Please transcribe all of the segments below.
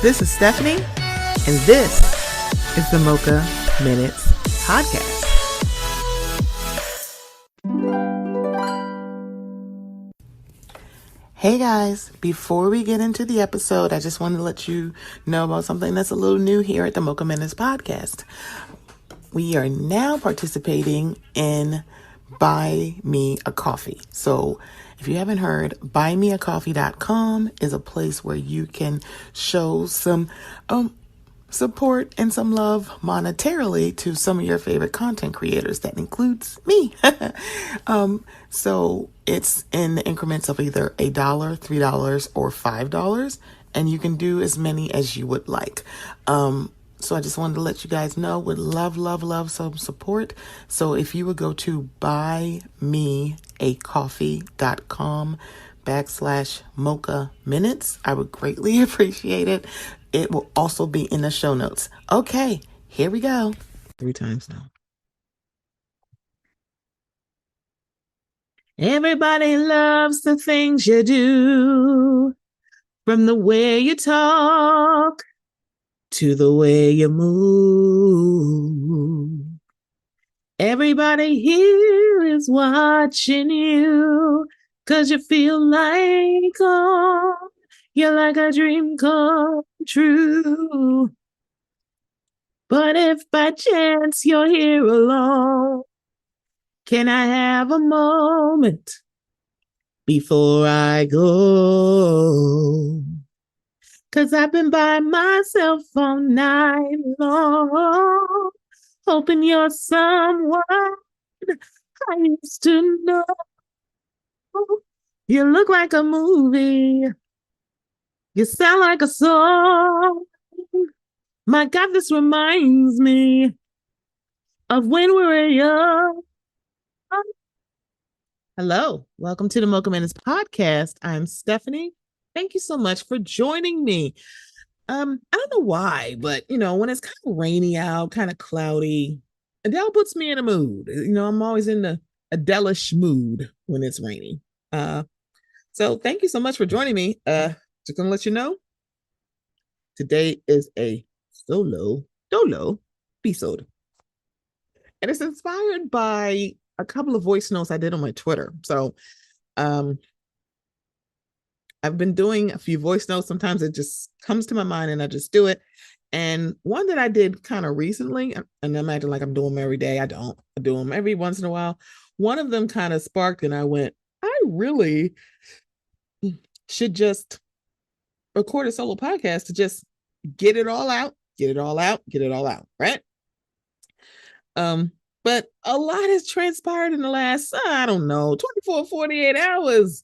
This is Stephanie, and this is the Mocha Minutes Podcast. Hey guys, before we get into the episode, I just wanted to let you know about something that's a little new here at the Mocha Minutes Podcast. We are now participating in Buy Me a Coffee. So if you haven't heard, buymeacoffee.com is a place where you can show some support and some love monetarily to some of your favorite content creators. That includes me. So it's in the increments of either $1, $3, or $5, and you can do as many as you would like. So I just wanted to let you guys know, would love some support. So if you would go to buymeacoffee.com/Mocha Minutes, I would greatly appreciate it. It will also be in the show notes. Okay, here we go. 3 times now. Everybody loves the things you do, from the way you talk to the way you move. Everybody here is watching you, 'cause you feel like, oh, you're like a dream come true. But if by chance you're here alone, can I have a moment before I go? 'Cause I've been by myself all night long, hoping you're someone I used to know. You look like a movie. You sound like a song. My God, this reminds me of when we were young. Hello, welcome to the Mocha Minutes Podcast. I'm Stephanie. Thank you so much for joining me. I don't know why, but when it's kind of rainy out, kind of cloudy, Adele puts me in a mood. I'm always in the Adele-ish mood when it's rainy. So thank you so much for joining me. Just gonna let you know, today is a Dolo episode, and it's inspired by a couple of voice notes I did on my Twitter. So I've been doing a few voice notes. Sometimes it just comes to my mind and I just do it. And one that I did kind of recently, and imagine like I'm doing them every day. I don't. I do them every once in a while. One of them kind of sparked, and I went, I really should just record a solo podcast to just get it all out, right? But a lot has transpired in the last, 24, 48 hours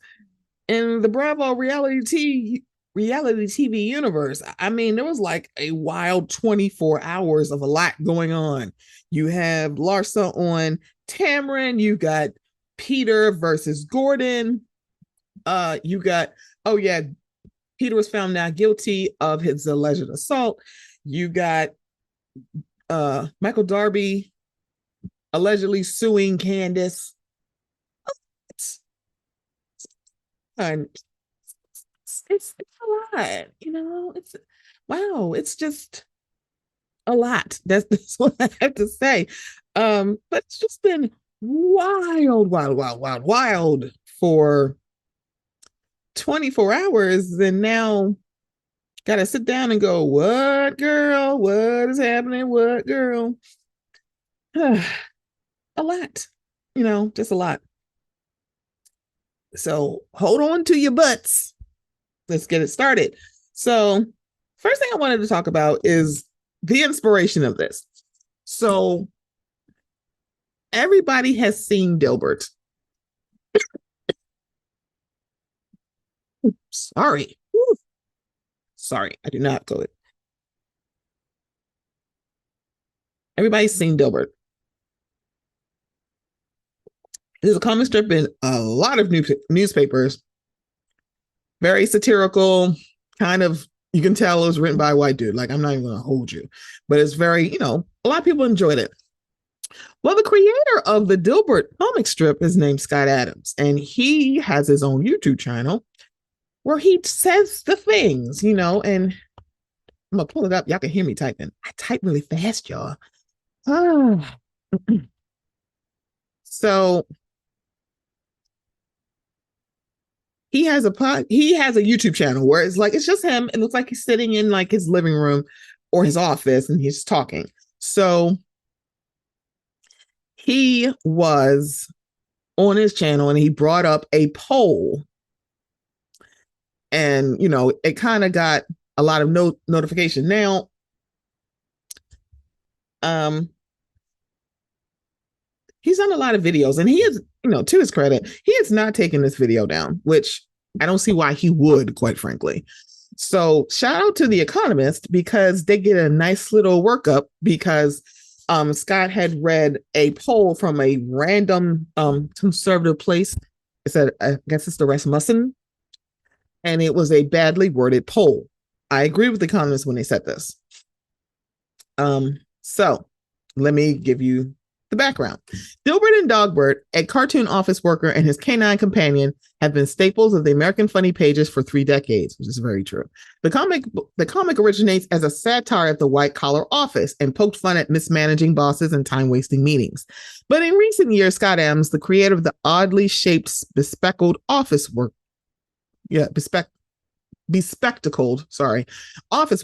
in the Bravo reality TV universe. I mean, there was like a wild 24 hours of a lot going on. You have Larsa on Tamron, you got Peter versus Gordon. You got, Peter was found now guilty of his alleged assault. You got Michael Darby allegedly suing Candace. And it's a lot, it's just a lot. That's what I have to say. But it's just been wild for 24 hours, and now gotta sit down and go, what, girl? What is happening? What, girl? A lot, just a lot. So hold on to your butts. Let's get it started. So first thing I wanted to talk about is the inspiration of this. So everybody has seen Dilbert. Sorry, I do not go it. Everybody's seen Dilbert. There's a comic strip in a lot of newspapers. Very satirical, kind of, you can tell it was written by a white dude. Like, I'm not even going to hold you. But it's very, a lot of people enjoyed it. Well, the creator of the Dilbert comic strip is named Scott Adams, and he has his own YouTube channel where he says the things, and I'm gonna pull it up. Y'all can hear me typing. I type really fast, y'all. Ah. So he has a YouTube channel where it's like it's just him. It looks like he's sitting in like his living room or his office and he's talking. So he was on his channel and he brought up a poll, and it kind of got a lot of notification. Now, he's done a lot of videos, and he is, to his credit, he has not taken this video down, which I don't see why he would, quite frankly. So shout out to The Economist, because they get a nice little workup, because Scott had read a poll from a random conservative place. It said, I guess it's the Rasmussen, and it was a badly worded poll. I agree with The Economist when they said this. So let me give you the background. Dilbert and Dogbert, a cartoon office worker, and his canine companion have been staples of the American funny pages for 3 decades, which is very true. The comic originates as a satire of the white-collar office and poked fun at mismanaging bosses and time-wasting meetings. But in recent years, Scott Adams, the creator of the oddly shaped bespectacled office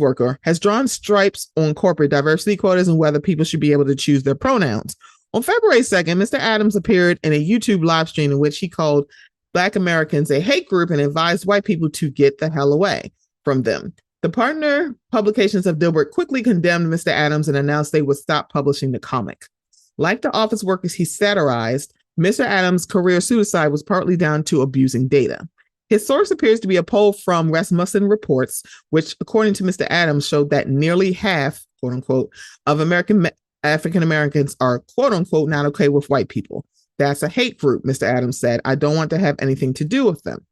worker, has drawn stripes on corporate diversity quotas and whether people should be able to choose their pronouns. On February 2nd, Mr. Adams appeared in a YouTube live stream in which he called Black Americans a hate group and advised white people to get the hell away from them. The partner publications of Dilbert quickly condemned Mr. Adams and announced they would stop publishing the comic. Like the office workers he satirized, Mr. Adams' career suicide was partly down to abusing data. His source appears to be a poll from Rasmussen Reports, which, according to Mr. Adams, showed that nearly half, quote unquote, of African Americans are, quote unquote, not okay with white people. That's a hate group, Mr. Adams said. I don't want to have anything to do with them.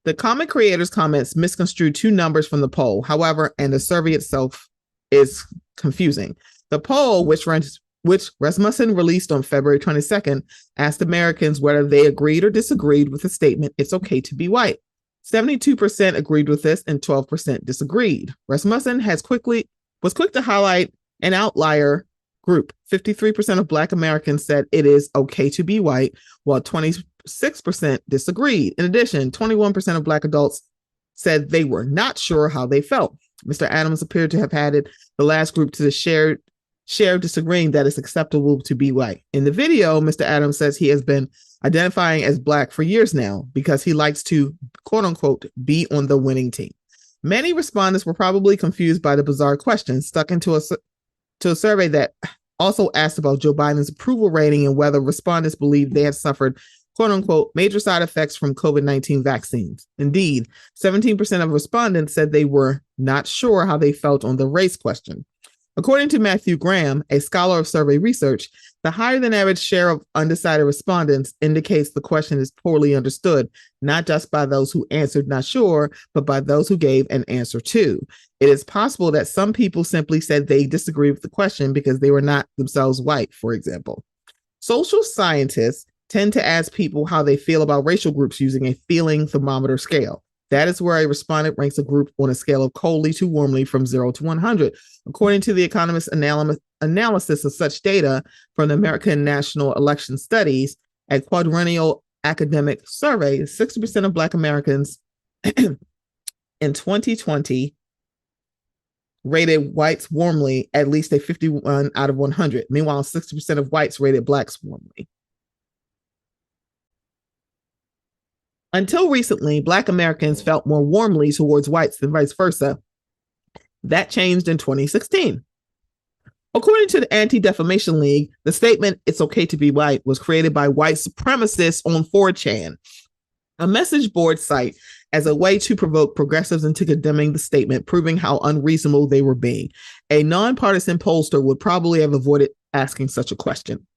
The comic creator's comments misconstrued 2 numbers from the poll, however, and the survey itself is confusing. The poll, which Rasmussen released on February 22nd, asked Americans whether they agreed or disagreed with the statement, "It's okay to be white." 72% agreed with this and 12% disagreed. Rasmussen was quick to highlight an outlier group. 53% of Black Americans said it is okay to be white, while 26% disagreed. In addition, 21% of Black adults said they were not sure how they felt. Mr. Adams appeared to have added the last group to the shared disagreeing that it's acceptable to be white. In the video, Mr. Adams says he has been identifying as Black for years now because he likes to, quote unquote, be on the winning team. Many respondents were probably confused by the bizarre question stuck into a survey that also asked about Joe Biden's approval rating and whether respondents believed they had suffered, quote unquote, major side effects from COVID-19 vaccines. Indeed, 17% of respondents said they were not sure how they felt on the race question. According to Matthew Graham, a scholar of survey research, the higher than average share of undecided respondents indicates the question is poorly understood, not just by those who answered not sure, but by those who gave an answer too. It is possible that some people simply said they disagree with the question because they were not themselves white, for example. Social scientists tend to ask people how they feel about racial groups using a feeling thermometer scale. That is where a respondent ranks a group on a scale of coldly to warmly from 0 to 100. According to The Economist analysis of such data from the American National Election Studies, a quadrennial academic survey, 60% of Black Americans in 2020 rated whites warmly, at least a 51 out of 100. Meanwhile, 60% of whites rated Blacks warmly. Until recently, Black Americans felt more warmly towards whites than vice versa. That changed in 2016. According to the Anti-Defamation League, the statement, "It's okay to be white," was created by white supremacists on 4chan, a message board site, as a way to provoke progressives into condemning the statement, proving how unreasonable they were being. A nonpartisan pollster would probably have avoided asking such a question.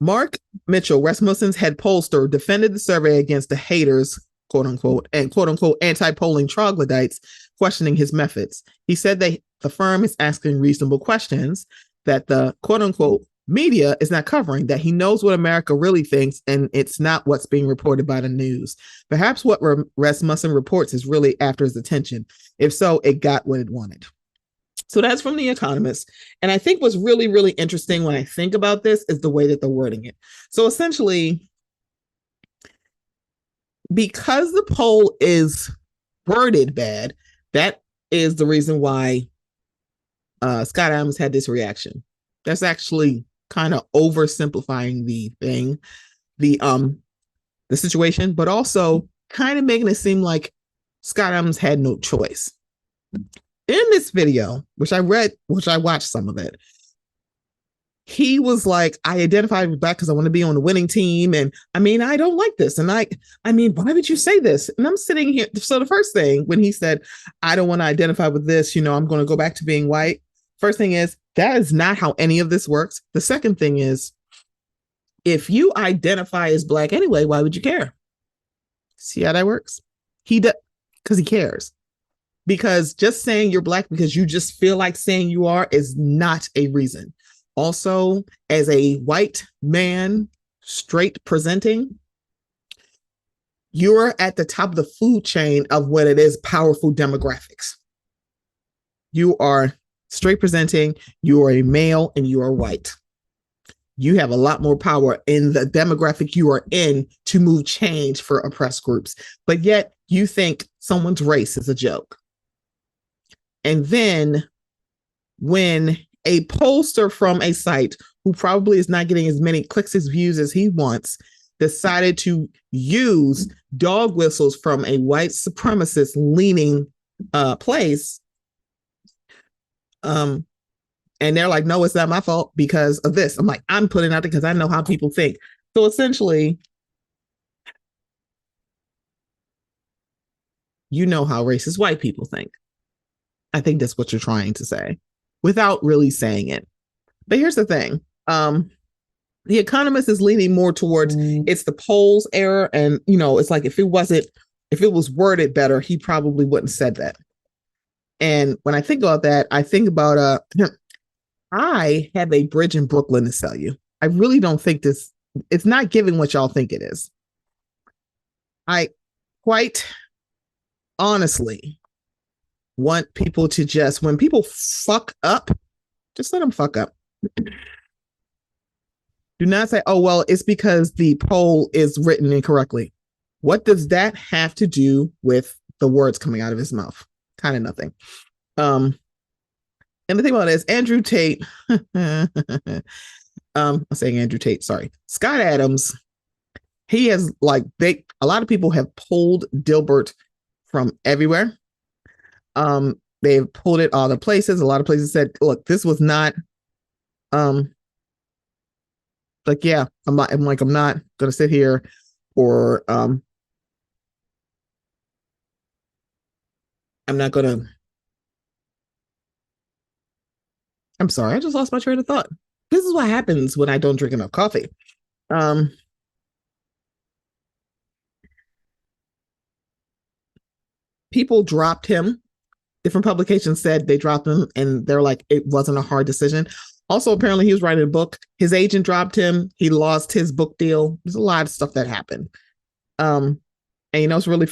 Mark Mitchell, Rasmussen's head pollster, defended the survey against the haters, quote unquote, and quote unquote anti-polling troglodytes questioning his methods. He said that the firm is asking reasonable questions, that the quote unquote media is not covering, that he knows what America really thinks, and it's not what's being reported by the news. Perhaps what Rasmussen reports is really after his attention. If so, it got what it wanted. So that's from The Economist. And I think what's really, really interesting when I think about this is the way that they're wording it. So essentially, because the poll is worded bad, that is the reason why Scott Adams had this reaction. That's actually kind of oversimplifying the thing, the situation, but also kind of making it seem like Scott Adams had no choice. In this video, which I watched some of it, he was like, I identified with black because I want to be on the winning team. And I mean, I don't like this. And I mean, why would you say this? And I'm sitting here. So the first thing when he said, I don't want to identify with this, I'm going to go back to being white. First thing is, that is not how any of this works. The second thing is, if you identify as black anyway, why would you care? See how that works? He does, because he cares. Because just saying you're black because you just feel like saying you are is not a reason. Also, as a white man, straight presenting, you're at the top of the food chain of what it is powerful demographics. You are straight presenting, you are a male, and you are white. You have a lot more power in the demographic you are in to move change for oppressed groups. But yet you think someone's race is a joke. And then when a pollster from a site who probably is not getting as many clicks as views as he wants decided to use dog whistles from a white supremacist leaning place, and they're like, no, it's not my fault because of this. I'm like, I'm putting out there because I know how people think. So essentially, you know how racist white people think. I think that's what you're trying to say without really saying it. But here's the thing. The Economist is leaning more towards it's the polls error. And, it's like if it was worded better, he probably wouldn't have said that. And when I think about that, I think about, I have a bridge in Brooklyn to sell you. I really don't think it's not giving what y'all think it is. I quite honestly want people to just, when people fuck up, just let them fuck up. Do not say, oh, well, it's because the poll is written incorrectly. What does that have to do with the words coming out of his mouth? Kind of nothing. And the thing about it is Andrew Tate, I'm saying Andrew Tate, sorry. Scott Adams, he has a lot of people have pulled Dilbert from everywhere. They've pulled it all the places. A lot of places said, look, this was not, I'm not going to sit here or, I'm not going to, I'm sorry, I just lost my train of thought. This is what happens when I don't drink enough coffee. People dropped him. Different publications said they dropped him, and they're like, it wasn't a hard decision. Also, apparently, he was writing a book. His agent dropped him. He lost his book deal. There's a lot of stuff that happened. And it's really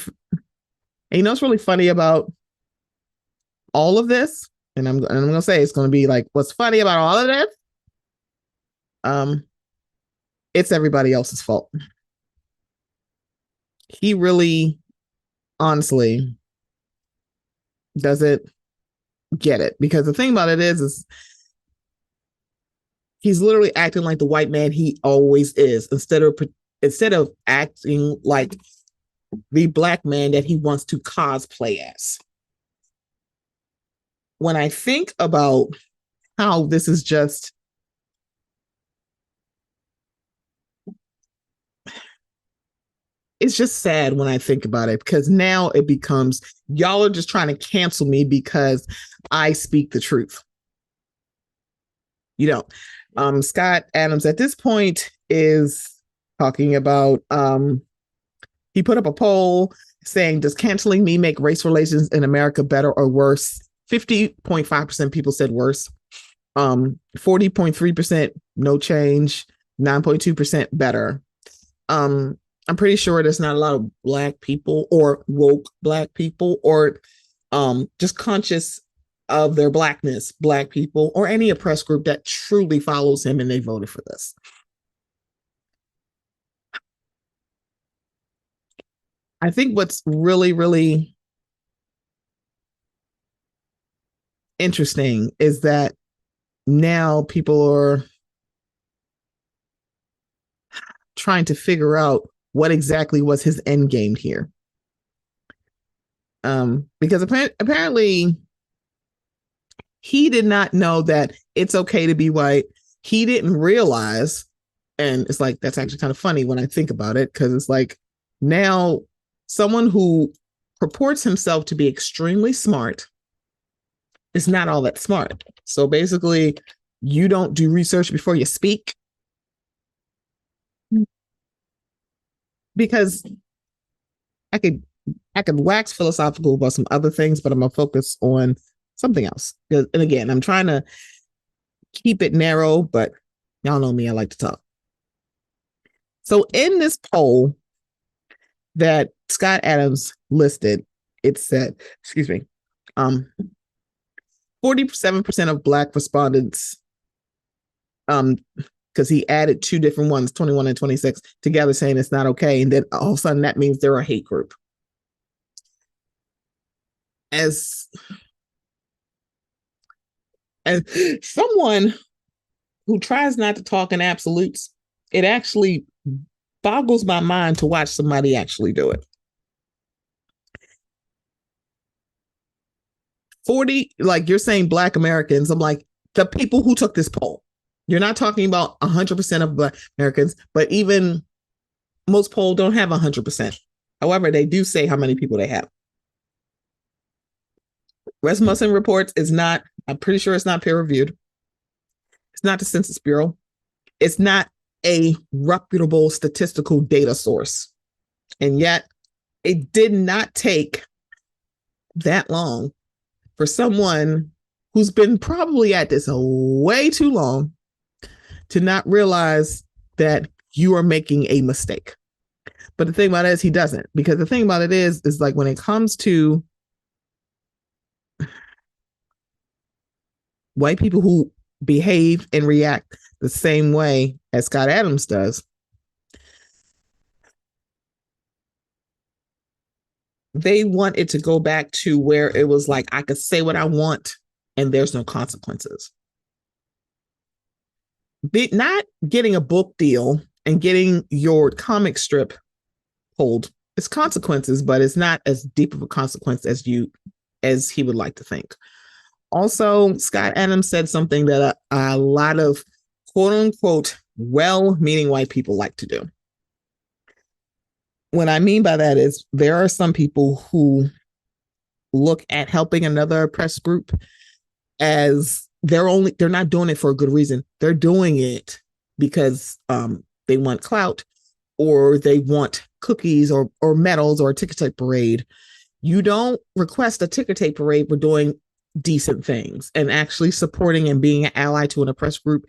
funny about all of this. And I'm going to say it's going to be like, what's funny about all of this? It's everybody else's fault. He really, honestly, doesn't get it, because the thing about it is he's literally acting like the white man he always is, instead of acting like the black man that he wants to cosplay as. When I think about how this is just, it's just sad when I think about it, because now it becomes, y'all are just trying to cancel me because I speak the truth. Scott Adams at this point is talking about, he put up a poll saying, does canceling me make race relations in America better or worse? 50.5% people said worse. 40.3% no change, 9.2% better. I'm pretty sure there's not a lot of black people or woke black people or just conscious of their blackness, black people, or any oppressed group that truly follows him and they voted for this. I think what's really, really interesting is that now people are trying to figure out what exactly was his end game here. Because apparently he did not know that it's okay to be white. He didn't realize, and it's like that's actually kind of funny when I think about it, because it's like now someone who purports himself to be extremely smart is not all that smart. So basically, you don't do research before you speak. Because I could I could wax philosophical about some other things, but I'm gonna focus on something else. And again, I'm trying to keep it narrow, but y'all know me, I like to talk. So in this poll that Scott Adams listed, it said, excuse me, 47% of Black respondents, because he added two different ones, 21 and 26, together saying it's not okay. And then all of a sudden that means they're a hate group. As someone who tries not to talk in absolutes, it actually boggles my mind to watch somebody actually do it. 40, like you're saying Black Americans, I'm like, the people who took this poll. You're not talking about 100% of Black Americans, but even most polls don't have 100%. However, they do say how many people they have. Rasmussen reports is not, I'm pretty sure it's not peer reviewed. It's not the Census Bureau. It's not a reputable statistical data source. And yet it did not take that long for someone who's been probably at this way too long to not realize that you are making a mistake. But the thing about it is he doesn't, because the thing about it is like when it comes to white people who behave and react the same way as Scott Adams does, they want it to go back to where it was like, I could say what I want and there's no consequences. Not getting a book deal and getting your comic strip pulled, it's consequences, but it's not as deep of a consequence as he would like to think. Also, Scott Adams said something that a lot of quote unquote well-meaning white people like to do. What I mean by that is there are some people who look at helping another oppressed group as they're not doing it for a good reason. They're doing it because they want clout or they want cookies or medals or a ticker tape parade. You don't request a ticker tape parade for doing decent things, and actually supporting and being an ally to an oppressed group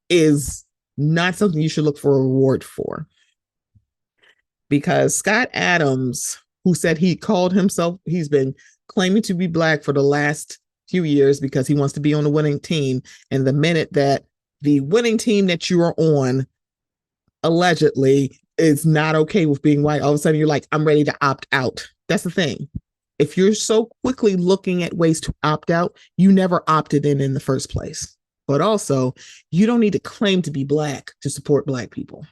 is not something you should look for a reward for. Because Scott Adams, who said he's been claiming to be Black for the last few years because he wants to be on the winning team. And the minute that the winning team that you are on allegedly is not okay with being white, all of a sudden you're like, I'm ready to opt out. That's the thing. If you're so quickly looking at ways to opt out, you never opted in the first place. But also, you don't need to claim to be Black to support Black people.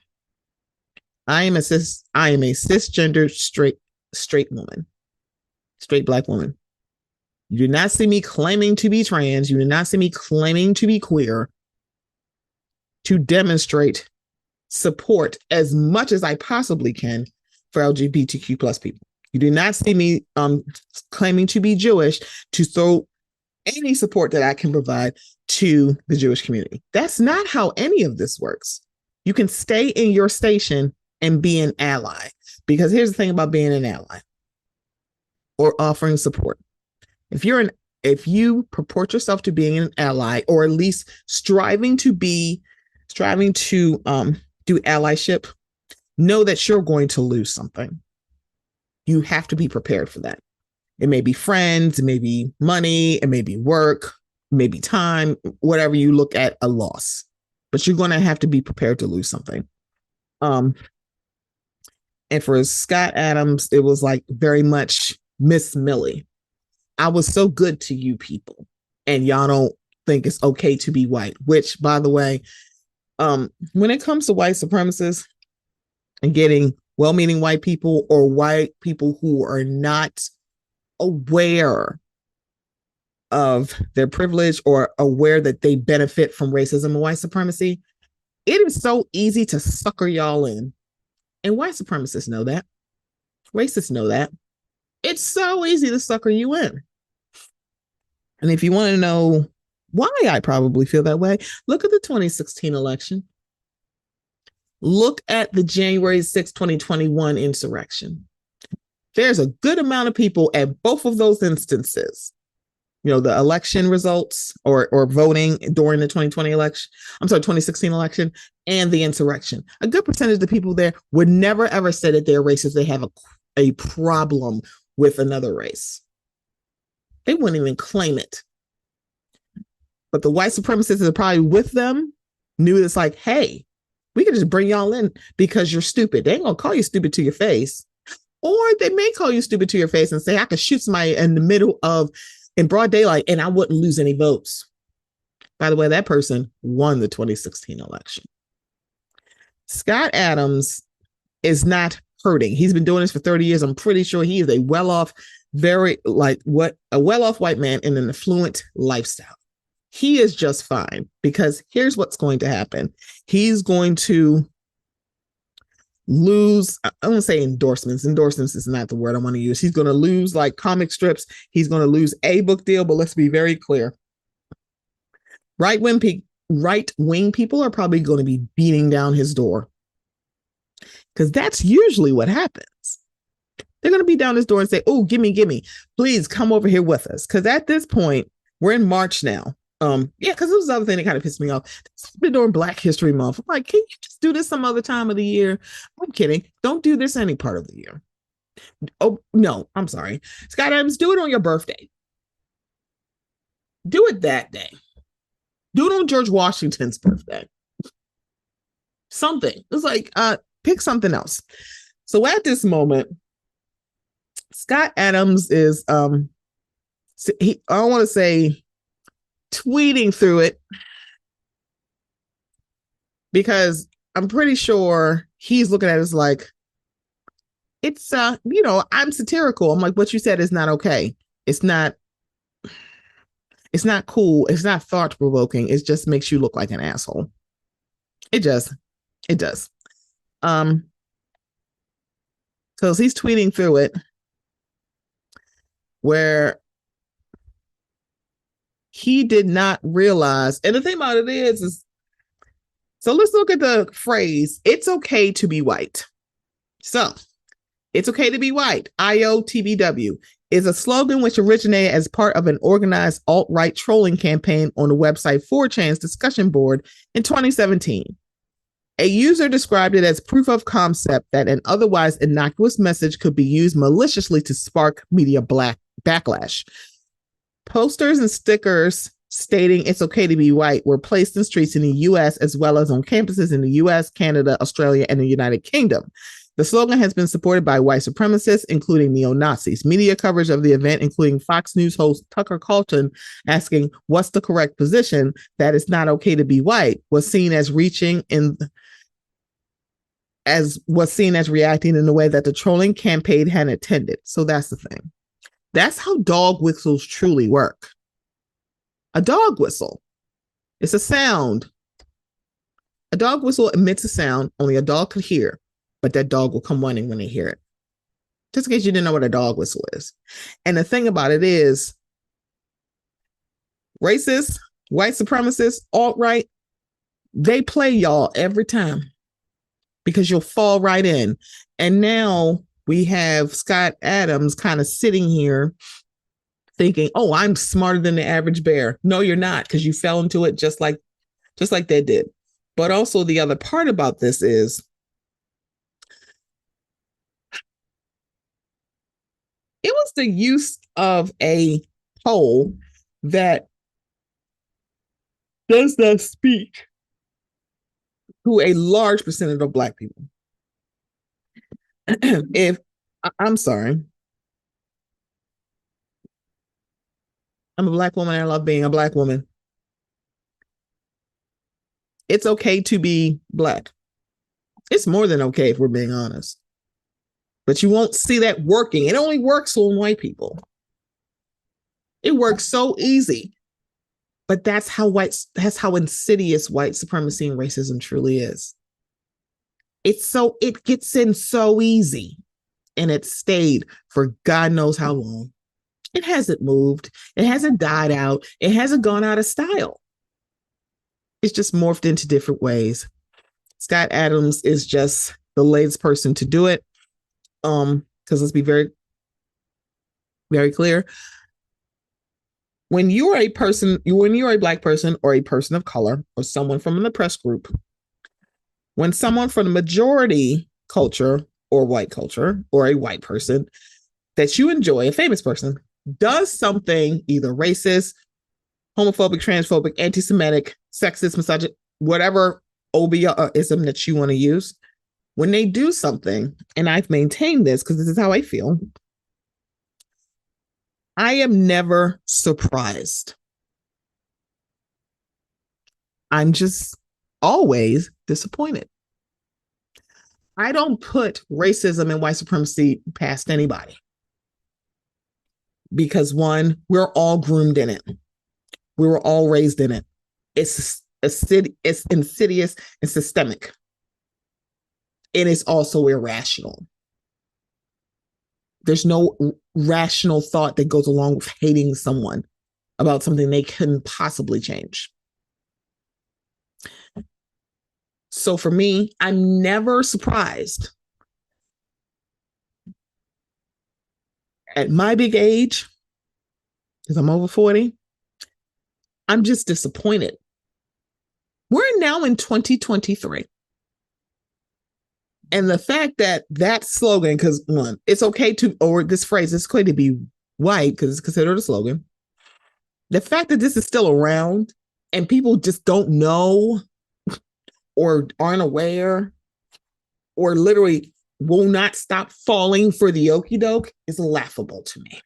I am a cisgender straight woman, straight Black woman. You do not see me claiming to be trans. You do not see me claiming to be queer to demonstrate support as much as I possibly can for LGBTQ plus people. You do not see me claiming to be Jewish to throw any support that I can provide to the Jewish community. That's not how any of this works. You can stay in your station and be an ally. Because here's the thing about being an ally or offering support. If you're an if you purport yourself to being an ally, or at least striving to do allyship, know that you're going to lose something. You have to be prepared for that. It may be friends, it may be money, it may be work, maybe time, whatever you look at a loss. But you're going to have to be prepared to lose something. And for Scott Adams, it was like very much Miss Millie. I was so good to you people, and y'all don't think it's okay to be white. Which, by the way, when it comes to white supremacists and getting well-meaning white people or white people who are not aware of their privilege or aware that they benefit from racism and white supremacy, it is so easy to sucker y'all in. And white supremacists know that. Racists know that. It's so easy to sucker you in. And if you want to know why I probably feel that way, look at the 2016 election. Look at the January 6, 2021 insurrection. There's a good amount of people at both of those instances, the election results or voting during the 2016 election and the insurrection. A good percentage of the people there would never, ever say that they're racist. They have a problem with another race. They wouldn't even claim it. But the white supremacists that are probably with them knew it's like, hey, we can just bring y'all in because you're stupid. They ain't gonna call you stupid to your face. Or they may call you stupid to your face and say, I could shoot somebody in broad daylight and I wouldn't lose any votes. By the way, that person won the 2016 election. Scott Adams is not hurting. He's been doing this for 30 years. I'm pretty sure he is a well-off white man in an affluent lifestyle. He is just fine because here's what's going to happen. He's going to lose, I don't say endorsements. Endorsements is not the word I want to use. He's going to lose like comic strips. He's going to lose a book deal, but let's be very clear. Right-wing people are probably going to be beating down his door because that's usually what happens. They're going to beat down his door and say, oh, gimme, please come over here with us. Because at this point, we're in March now. Because it was the other thing that kind of pissed me off. I've been doing Black History Month. I'm like, can you just do this some other time of the year? I'm kidding. Don't do this any part of the year. Oh, no, I'm sorry. Scott Adams, do it on your birthday. Do it that day. Do it on George Washington's birthday. Something. It's like, pick something else. So at this moment, Scott Adams is, I don't want to say tweeting through it because I'm pretty sure he's looking at it as like, it's, I'm satirical. I'm like, what you said is not okay. It's not cool. It's not thought provoking. It just makes you look like an asshole. It does. Because he's tweeting through it where he did not realize. And the thing about it is so let's look at the phrase, it's okay to be white. So it's okay to be white. IOTBW is a slogan which originated as part of an organized alt-right trolling campaign on the website 4chan's discussion board in 2017. A user described it as proof of concept that an otherwise innocuous message could be used maliciously to spark media backlash. Posters and stickers stating it's okay to be white were placed in streets in the U.S. as well as on campuses in the U.S., Canada, Australia, and the United Kingdom. The slogan has been supported by white supremacists, including neo-Nazis. Media coverage of the event, including Fox News host Tucker Carlson asking what's the correct position, that it's not okay to be white, was seen as reacting as reacting in the way that the trolling campaign had intended. So that's the thing. That's how dog whistles truly work. A dog whistle. It's a sound. A dog whistle emits a sound only a dog could hear, but that dog will come running when they hear it. Just in case you didn't know what a dog whistle is. And the thing about it is, racists, white supremacists, alt-right, they play y'all every time because you'll fall right in. And now we have Scott Adams kind of sitting here thinking, oh, I'm smarter than the average bear. No, you're not, because you fell into it just like they did. But also the other part about this is it was the use of a poll that does not speak to a large percentage of Black people. If I'm sorry, I'm a Black woman and I love being a Black woman. It's okay to be Black. It's more than okay if we're being honest. But you won't see that working. It only works on white people. It works so easy. But that's how insidious white supremacy and racism truly is. It gets in so easy, and it stayed for God knows how long. It hasn't moved. It hasn't died out. It hasn't gone out of style. It's just morphed into different ways. Scott Adams is just the latest person to do it. Because let's be very, very clear. When you're a Black person or a person of color or someone from an oppressed group, when someone from the majority culture or white culture or a white person that you enjoy, a famous person, does something either racist, homophobic, transphobic, anti-Semitic, sexist, misogynist, whatever OBism that you want to use, when they do something, and I've maintained this because this is how I feel, I am never surprised. I'm just always disappointed. I don't put racism and white supremacy past anybody. Because one, we're all groomed in it. We were all raised in it. It's insidious and systemic. It is also irrational. There's no rational thought that goes along with hating someone about something they couldn't possibly change. So for me, I'm never surprised. At my big age, because I'm over 40, I'm just disappointed. We're now in 2023. And the fact that slogan, because one, it's okay to, or this phrase, it's okay to be white because it's considered a slogan. The fact that this is still around and people just don't know or aren't aware or literally will not stop falling for the okie doke is laughable to me.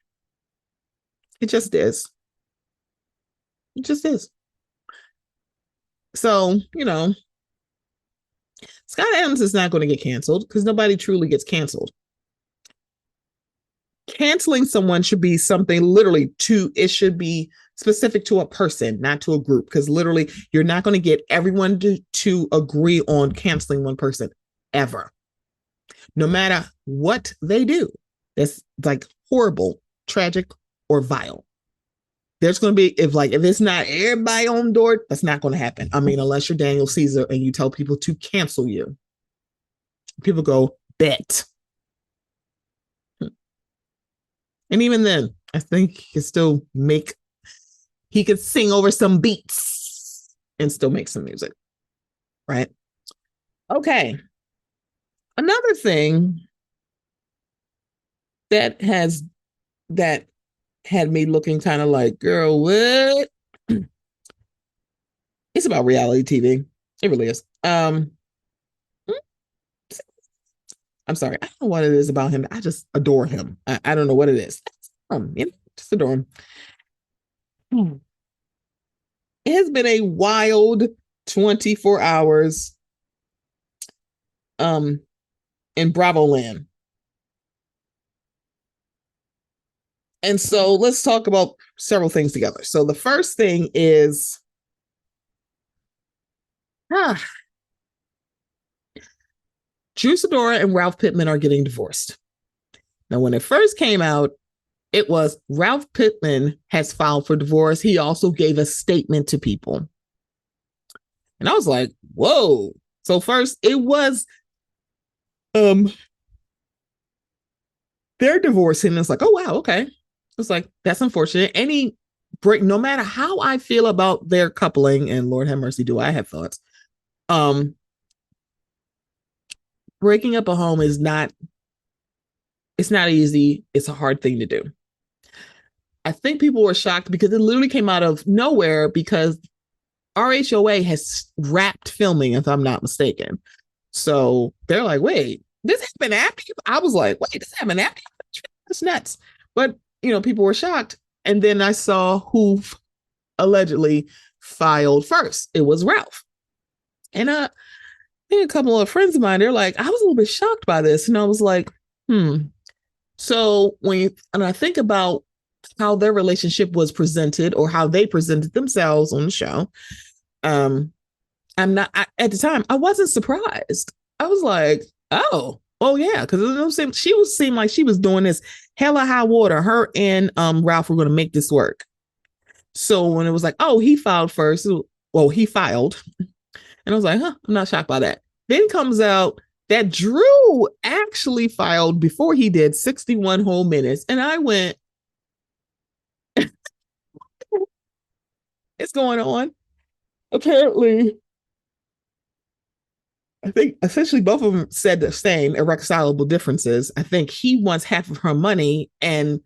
It just is. It just is. So, Scott Adams is not going to get canceled because nobody truly gets canceled. Canceling someone should be something literally it should be specific to a person, not to a group, because literally you're not going to get everyone to agree on canceling one person ever. No matter what they do, that's like horrible, tragic, or vile. There's going to be, if it's not everybody on board, that's not going to happen. I mean, unless you're Daniel Caesar and you tell people to cancel you. People go, bet. And even then, I think he could sing over some beats and still make some music. Right? Okay. Another thing that had me looking kind of like, girl, what? It's about reality TV. It really is. I'm sorry. I don't know what it is about him. I just adore him. I don't know what it is. Just adore him. It has been a wild 24 hours in Bravo land. And so let's talk about several things together. So the first thing is Drew Sidora and Ralph Pittman are getting divorced. Now, when it first came out, it was Ralph Pittman has filed for divorce. He also gave a statement to people. And I was like, whoa. So first it was they're divorcing. It's like, oh wow, okay. It's like, that's unfortunate. Any break, no matter how I feel about their coupling, and Lord have mercy, do I have thoughts? Um, Breaking up a home is not, it's not easy. It's a hard thing to do. I think people were shocked because it literally came out of nowhere because RHOA has wrapped filming, if I'm not mistaken. So they're like, wait, this happened after you? I was like, wait, this happened after you? That's nuts. But, people were shocked. And then I saw who allegedly filed first. It was Ralph. And I think a couple of friends of mine, they're like, I was a little bit shocked by this. And I was like, So and I think about how their relationship was presented or how they presented themselves on the show, I'm not, at the time, I wasn't surprised. I was like, oh yeah, because she seemed like she was doing this hella high water. Her and Ralph were going to make this work. So when it was like, oh, he filed first, well, he filed, and I was like, I'm not shocked by that. Then comes out that Drew actually filed before he did 61 whole minutes, and I went, it's going on. Apparently, I think essentially both of them said the same irreconcilable differences. I think he wants half of her money. And,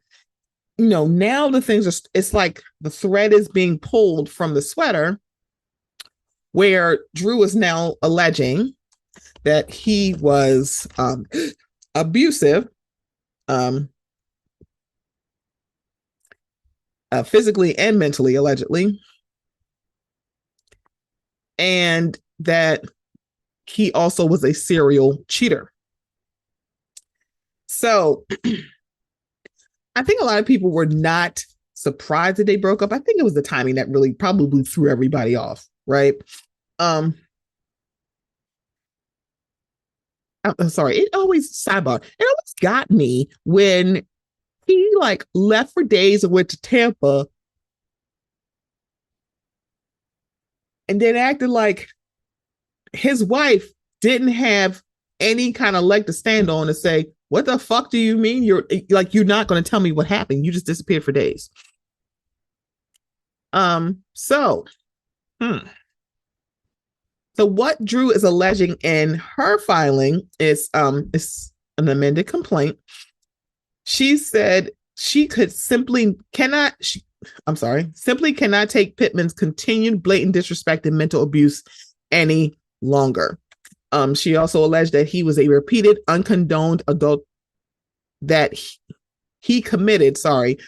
now the things are, it's like the thread is being pulled from the sweater where Drew is now alleging that he was abusive, physically and mentally, allegedly. And that he also was a serial cheater. So I think a lot of people were not surprised that they broke up. I think it was the timing that really probably threw everybody off, right? I'm sorry. It always sidebar. It always got me when he left for days and went to Tampa and then acted like his wife didn't have any kind of leg to stand on to say, what the fuck do you mean? You're not going to tell me what happened. You just disappeared for days. So what Drew is alleging in her filing is an amended complaint. She said she simply cannot take Pittman's continued blatant disrespect and mental abuse any longer. She also alleged that he was a repeated uncondoned adult, that he committed,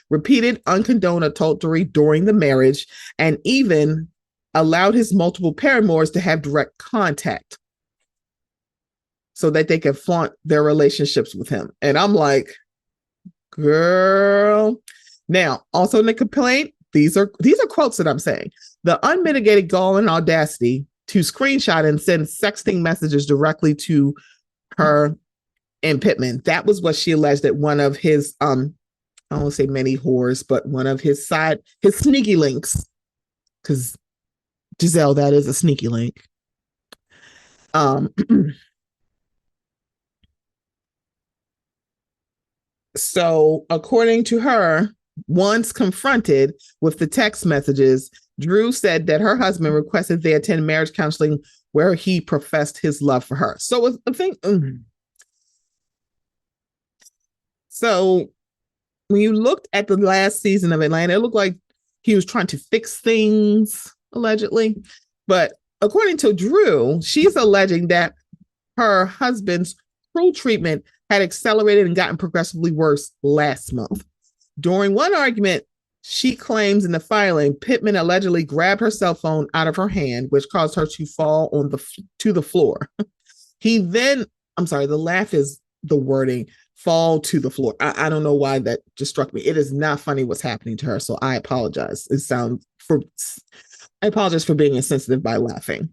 repeated uncondoned adultery during the marriage, and even allowed his multiple paramours to have direct contact so that they could flaunt their relationships with him. And I'm like, girl. Now, also in the complaint, these are quotes that I'm saying. The unmitigated gall and audacity to screenshot and send sexting messages directly to her and Pittman. That was what she alleged that one of his, I won't say many whores, but one of his sneaky links, because Giselle, that is a sneaky link. So according to her, once confronted with the text messages, Drew said that her husband requested they attend marriage counseling where he professed his love for her. So I think, so when you looked at the last season of Atlanta, it looked like he was trying to fix things, allegedly. But according to Drew, she's alleging that her husband's cruel treatment had accelerated and gotten progressively worse last month. During one argument, she claims in the filing, Pittman allegedly grabbed her cell phone out of her hand, which caused her to fall to the floor. He then, the laugh is the wording, fall to the floor. I don't know why that just struck me. It is not funny what's happening to her, so I apologize. I apologize for being insensitive by laughing.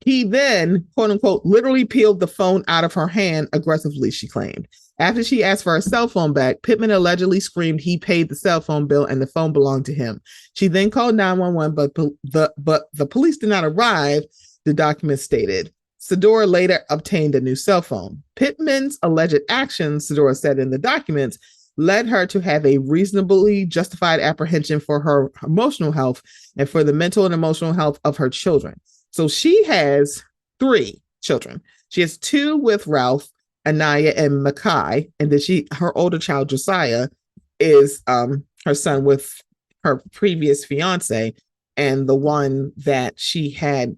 He then, quote unquote, literally peeled the phone out of her hand aggressively, she claimed. After she asked for her cell phone back, Pittman allegedly screamed he paid the cell phone bill and the phone belonged to him. She then called 911, but the police did not arrive, the document stated. Sedora later obtained a new cell phone. Pittman's alleged actions, Sedora said in the documents, led her to have a reasonably justified apprehension for her emotional health and for the mental and emotional health of her children. So she has 3 children. She has 2 with Ralph, Anaya, and Mackay, and then her older child Josiah is her son with her previous fiance, and the one that she had.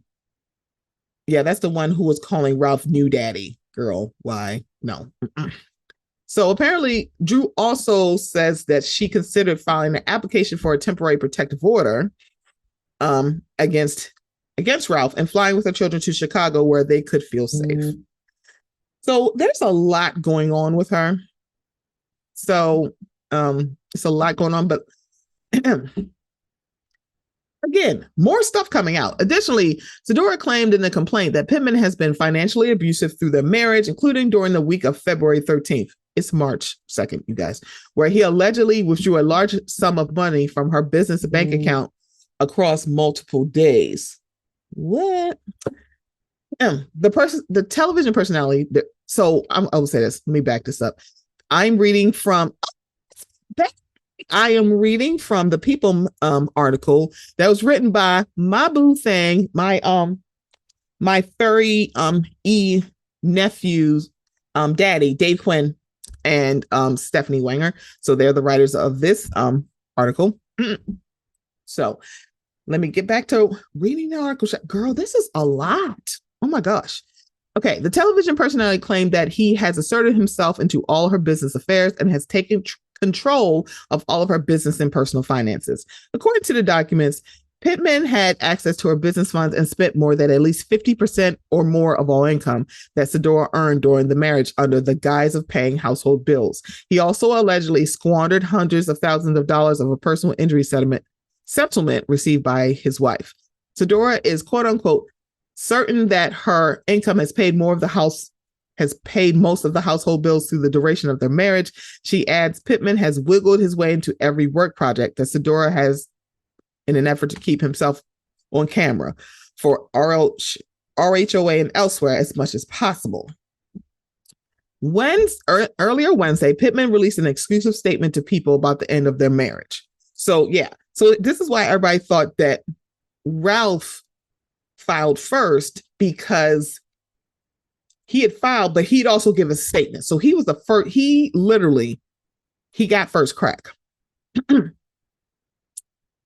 Yeah, that's the one who was calling Ralph new daddy. Girl, why? No. So apparently, Drew also says that she considered filing an application for a temporary protective order against Ralph and flying with her children to Chicago where they could feel safe. So there's a lot going on with her. So it's a lot going on, but again, more stuff coming out. Additionally, Sedora claimed in the complaint that Pittman has been financially abusive through their marriage, including during the week of February 13th. It's March 2nd, you guys, where he allegedly withdrew a large sum of money from her business bank account across multiple days. What? The television personality. So I will say this. Let me back this up. I am reading from the People article that was written by my boo thing, my furry nephew's daddy, Dave Quinn, and Stephanie Wanger. So they're the writers of this article. So let me get back to reading the article. Girl, this is a lot. Oh my gosh. Okay, the television personality claimed that he has asserted himself into all her business affairs and has taken control of all of her business and personal finances. According to the documents, Pittman had access to her business funds and spent more than at least 50% or more of all income that Sedora earned during the marriage under the guise of paying household bills. He also allegedly squandered hundreds of thousands of dollars of a personal injury settlement received by his wife. Sedora is quote unquote certain that her income has paid most of the household bills through the duration of their marriage. She adds Pittman has wiggled his way into every work project that Sedora has in an effort to keep himself on camera for RHOA and elsewhere as much as possible. Earlier Wednesday, Pittman released an exclusive statement to People about the end of their marriage. So this is why everybody thought that Ralph filed first, because he had filed, but he'd also give a statement. So he was the first, he got first crack.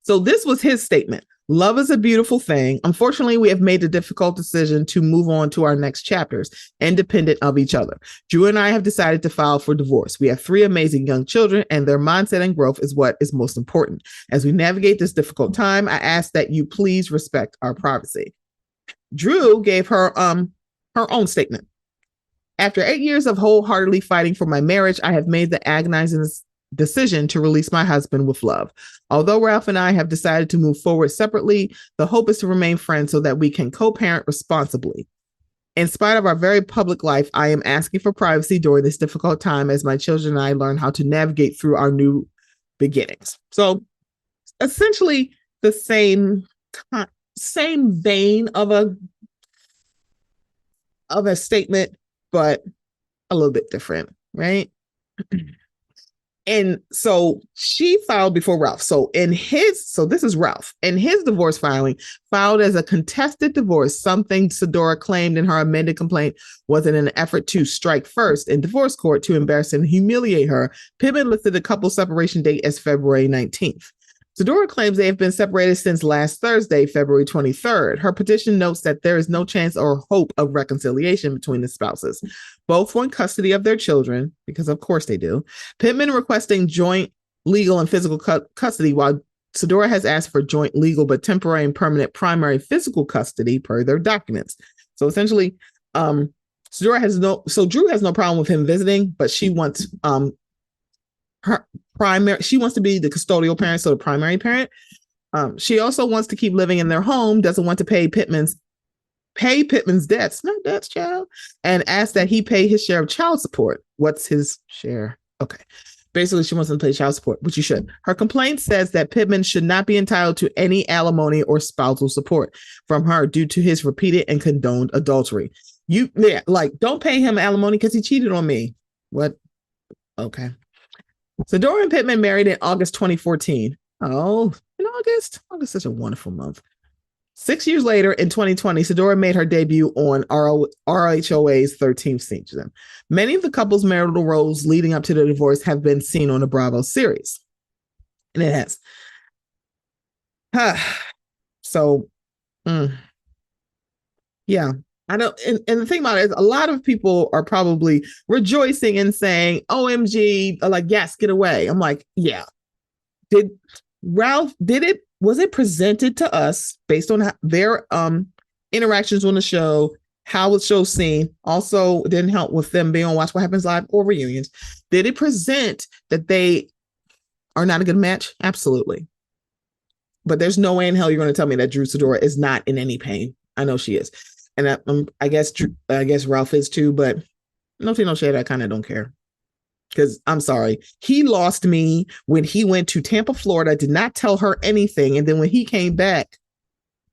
So this was his statement. Love is a beautiful thing. Unfortunately, we have made the difficult decision to move on to our next chapters, independent of each other. Drew and I have decided to file for divorce. We have 3 amazing young children, and their mindset and growth is what is most important. As we navigate this difficult time, I ask that you please respect our privacy. Drew gave her own statement. After 8 years of wholeheartedly fighting for my marriage, I have made the agonizing decision to release my husband with love. Although Ralph and I have decided to move forward separately, the hope is to remain friends so that we can co-parent responsibly. In spite of our very public life, I am asking for privacy during this difficult time as my children and I learn how to navigate through our new beginnings. So essentially the same vein of a statement, but a little bit different, right? And so she filed before Ralph. So this is Ralph. In his divorce filing, filed as a contested divorce, something Sedora claimed in her amended complaint was in an effort to strike first in divorce court to embarrass and humiliate her. Pittman listed the couple's separation date as February 19th. Sedora claims they have been separated since last Thursday, February 23rd. Her petition notes that there is no chance or hope of reconciliation between the spouses. Both want custody of their children, because of course they do. Pittman requesting joint legal and physical custody, while Sedora has asked for joint legal but temporary and permanent primary physical custody per their documents. So essentially, Drew has no problem with him visiting, but she wants she wants to be the custodial parent, so the primary parent. She also wants to keep living in their home, doesn't want to pay Pittman's debts, not debts, child, and asks that he pay his share of child support. What's his share? Okay. Basically, she wants him to pay child support, which you should. Her complaint says that Pittman should not be entitled to any alimony or spousal support from her due to his repeated and condoned adultery. Don't pay him alimony because he cheated on me. What? Okay. So Dora and Pittman married in August 2014. Oh, in August? August is such a wonderful month. 6 years later, in 2020, Sadora made her debut on RHOA's 13th season. Many of the couple's marital roles leading up to the divorce have been seen on the Bravo series. And it has. So, yeah. I don't, and the thing about it is, a lot of people are probably rejoicing and saying, OMG, like, yes, get away. I'm like, yeah. Did Ralph, was it presented to us based on their interactions on the show, how the show's seen? Also, it didn't help with them being on Watch What Happens Live or reunions. Did it present that they are not a good match? Absolutely. But there's no way in hell you're going to tell me that Drew Sidora is not in any pain. I know she is. And I guess Ralph is too, but no tea, no shade. I kind of don't care. Because I'm sorry, he lost me when he went to Tampa, Florida, did not tell her anything. And then when he came back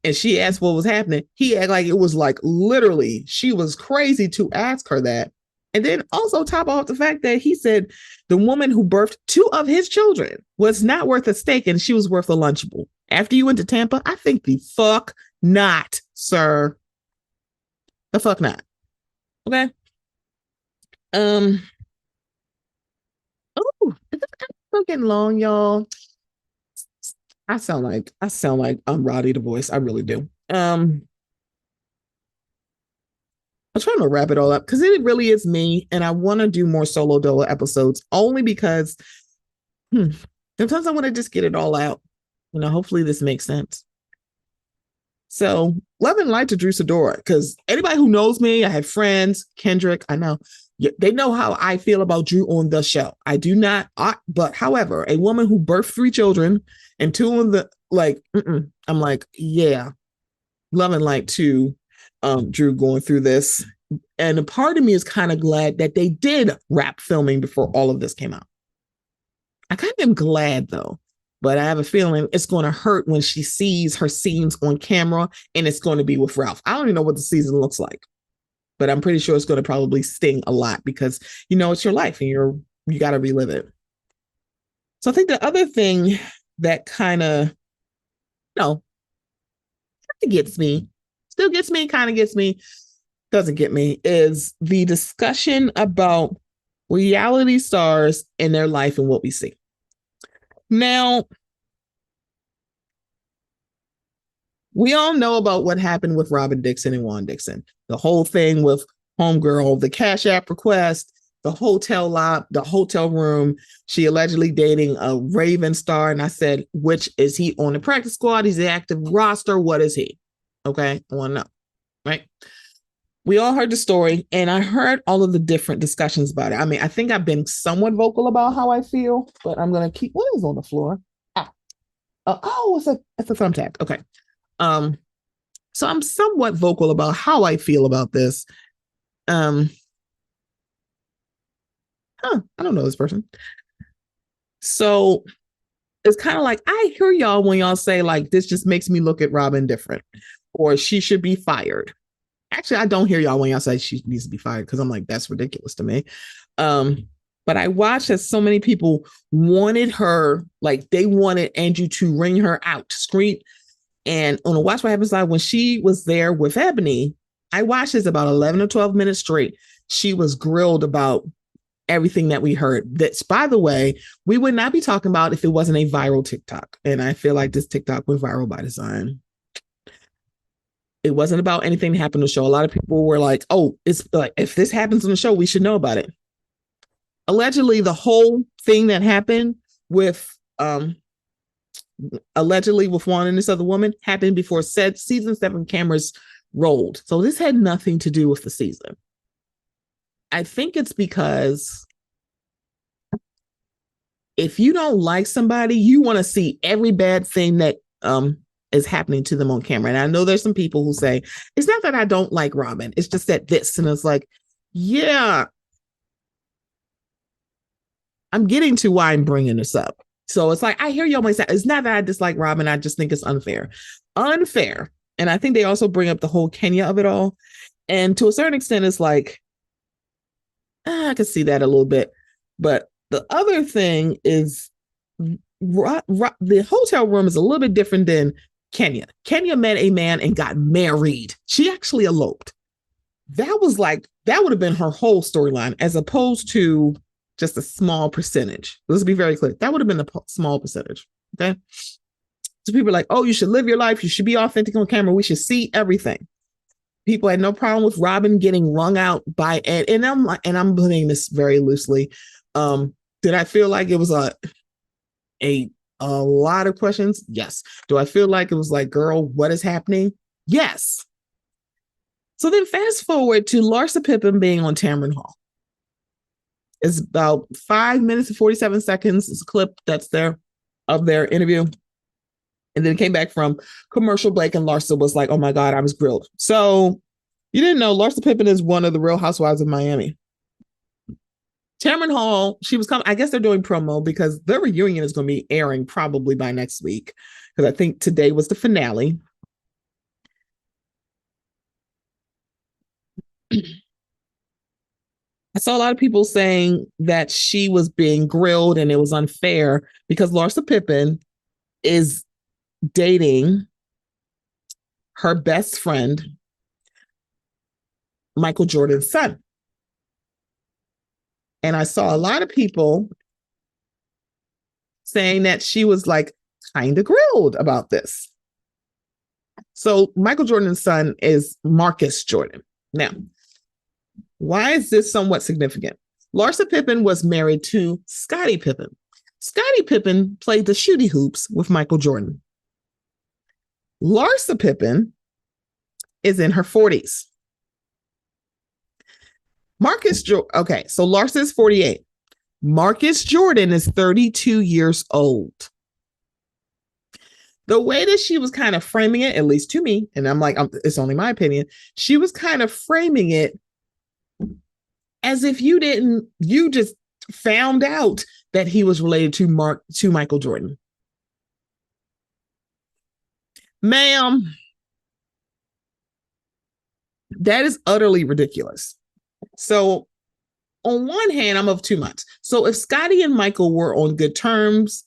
and she asked what was happening, he acted like it was like literally she was crazy to ask her that. And then also top off the fact that he said the woman who birthed 2 of his children was not worth a steak and she was worth a Lunchable. After you went to Tampa, I think the fuck not, sir. The fuck not. Okay. Oh, is this episode getting long, y'all? I sound like I'm Roddy the voice. I really do. I'm trying to wrap it all up because it really is me, and I want to do more solo Dolo episodes only because sometimes I want to just get it all out. Hopefully this makes sense. So, love and light to Drew Sidora, because anybody who knows me, I have friends, Kendrick, I know, they know how I feel about Drew on the show. I do not, but however, a woman who birthed 3 children and 2 of the, like, I'm like, yeah, love and light to Drew going through this. And a part of me is kind of glad that they did wrap filming before all of this came out. I kind of am glad though. But I have a feeling it's going to hurt when she sees her scenes on camera and it's going to be with Ralph. I don't even know what the season looks like, but I'm pretty sure it's going to probably sting a lot because, it's your life and you got to relive it. So I think the other thing that kind of, gets me, still gets me, kind of gets me, doesn't get me, is the discussion about reality stars and their life and what we see. Now, we all know about what happened with Robin Dixon and Juan Dixon. The whole thing with Homegirl, the Cash App request, the hotel the hotel room. She allegedly dating a Raven star. And I said, which is he on the practice squad? He's the active roster. What is he? Okay, I want to know. Right? We all heard the story, and I heard all of the different discussions about it. I mean, I think I've been somewhat vocal about how I feel, but I'm going to keep, what is on the floor? It's a thumbtack. Okay. So I'm somewhat vocal about how I feel about this. I don't know this person. So it's kind of like, I hear y'all when y'all say like, this just makes me look at Robin different, or she should be fired. Actually, I don't hear y'all when y'all say she needs to be fired because I'm like, that's ridiculous to me. But I watched as so many people wanted her, like they wanted Andrew to ring her out, scream. And on the Watch What Happens Live, when she was there with Ebony, I watched this about 11 or 12 minutes straight. She was grilled about everything that we heard. That's, by the way, we would not be talking about if it wasn't a viral TikTok. And I feel like this TikTok went viral by design. It wasn't about anything that happened on the show. A lot of people were like, oh, it's like, if this happens on the show, we should know about it. Allegedly, the whole thing that happened with allegedly with Juan and this other woman happened before said season 7 cameras rolled. So this had nothing to do with the season. I think it's because if you don't like somebody, you want to see every bad thing that is happening to them on camera. And I know there's some people who say, it's not that I don't like Robin, it's just that this. And it's like, yeah, I'm getting to why I'm bringing this up. So it's like, I hear y'all say, it's not that I dislike Robin, I just think it's unfair. Unfair. And I think they also bring up the whole Kenya of it all. And to a certain extent, it's like, I can see that a little bit. But The other thing is the hotel room is a little bit different than Kenya. Kenya met a man and got married. She actually eloped. That was like, that would have been her whole storyline as opposed to just a small percentage. Let's be very clear. That would have been a small percentage. Okay. So people are like, oh, you should live your life. You should be authentic on camera. We should see everything. People had no problem with Robin getting wrung out by Ed. And I'm putting this very loosely. Did I feel like it was a lot of questions? Yes. Do I feel like it was like, girl, what is happening? Yes. So then fast forward to Larsa Pippen being on Tamron Hall. It's about 5 minutes and 47 seconds. It's a clip that's there of their interview. And then it came back from commercial break, and Larsa was like, oh my God, I was grilled. So you didn't know Larsa Pippen is one of the Real Housewives of Miami. Tamron Hall, she was coming. I guess they're doing promo because their reunion is going to be airing probably by next week. Because I think today was the finale. I saw a lot of people saying that she was being grilled and it was unfair because Larsa Pippen is dating her best friend, Michael Jordan's son. And I saw a lot of people saying that she was like kind of grilled about this. So Michael Jordan's son is Marcus Jordan. Now, why is this somewhat significant? Larsa Pippen was married to Scottie Pippen. Scottie Pippen played the shooty hoops with Michael Jordan. Larsa Pippen is in her 40s. Okay, so Larsa is 48. Marcus Jordan is 32 years old. The way that she was kind of framing it, at least to me, and I'm like, it's only my opinion, she was kind of framing it as if you just found out that he was related to Michael Jordan. Ma'am, that is utterly ridiculous. So on one hand, I'm of two minds. So if Scottie and Michael were on good terms,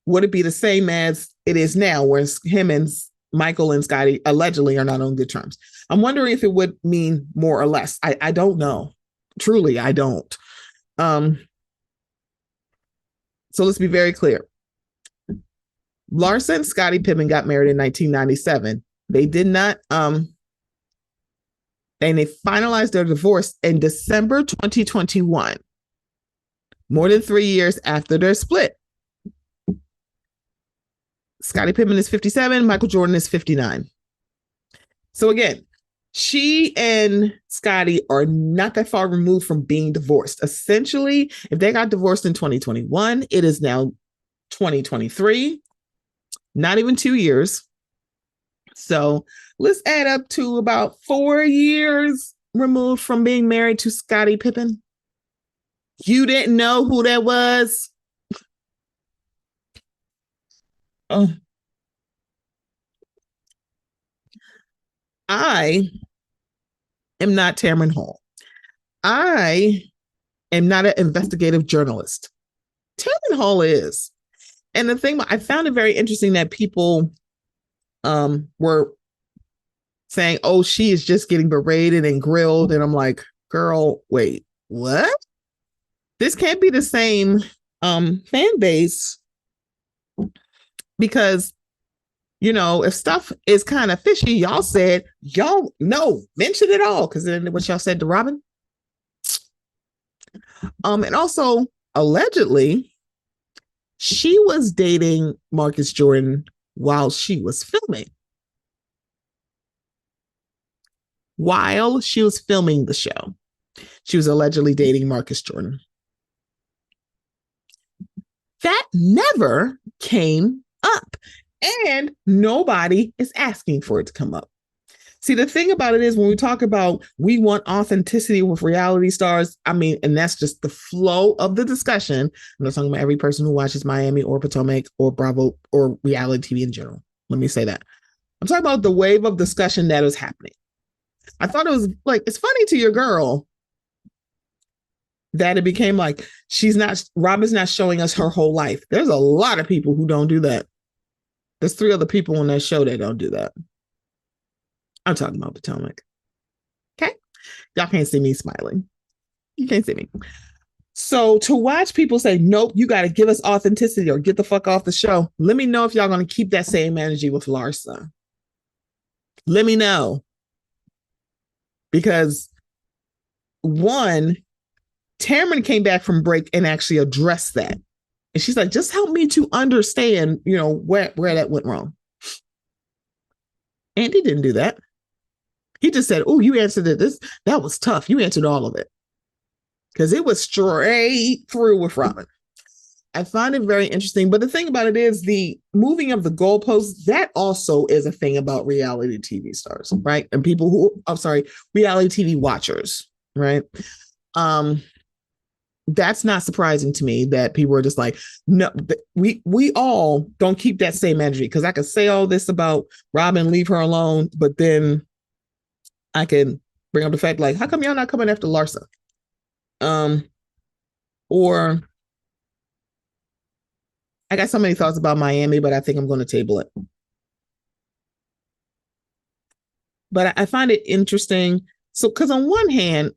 would it be the same as it is now, where him and Michael and Scottie allegedly are not on good terms? I'm wondering if it would mean more or less. I don't know. Truly, I don't. So let's be very clear. Larsa and Scottie Pippen got married in 1997. They did not, and they finalized their divorce in December 2021, more than 3 years after their split. Scottie Pippen is 57, Michael Jordan is 59. So again, she and Scottie are not that far removed from being divorced. Essentially, if they got divorced in 2021, it is now 2023, not even 2 years. So let's add up to about 4 years removed from being married to Scottie Pippen. You didn't know who that was? Oh. I am not Tamron Hall. I am not an investigative journalist. Tamron Hall is. And the thing, I found it very interesting that people were saying, oh, she is just getting berated and grilled. And I'm like, girl, wait, what? This can't be the same fan base, because, you know, if stuff is kind of fishy, y'all said, y'all no, mention it all. Because then what y'all said to Robin. And also, allegedly, she was dating Marcus Jordan while she was filming. While she was filming the show, she was allegedly dating Marcus Jordan. That never came up, and nobody is asking for it to come up. See, the thing about it is, when we talk about we want authenticity with reality stars, I mean, and that's just the flow of the discussion. I'm not talking about every person who watches Miami or Potomac or Bravo or reality TV in general. Let me say that. I'm talking about the wave of discussion that is happening. I thought it was like, it's funny to your girl that it became like Robin's not showing us her whole life. There's a lot of people who don't do that. There's 3 other people on that show that don't do that. I'm talking about Potomac. Okay. Y'all can't see me smiling. You can't see me. So to watch people say, nope, you got to give us authenticity or get the fuck off the show. Let me know if y'all going to keep that same energy with Larsa. Let me know. Because one, Tamron came back from break and actually addressed that. And she's like, just help me to understand, where that went wrong. Andy didn't do that. He just said, oh, you answered it. That was tough. You answered all of it. Because it was straight through with Robin. I find it very interesting. But the thing about it is the moving of the goalposts, that also is a thing about reality TV stars, right? And people reality TV watchers, right? That's not surprising to me that people are just like, no, we all don't keep that same energy. Because I could say all this about Robin, leave her alone, but then I can bring up the fact, like, how come y'all not coming after Larsa? Or I got so many thoughts about Miami, but I think I'm going to table it. But I find it interesting. So, because on one hand,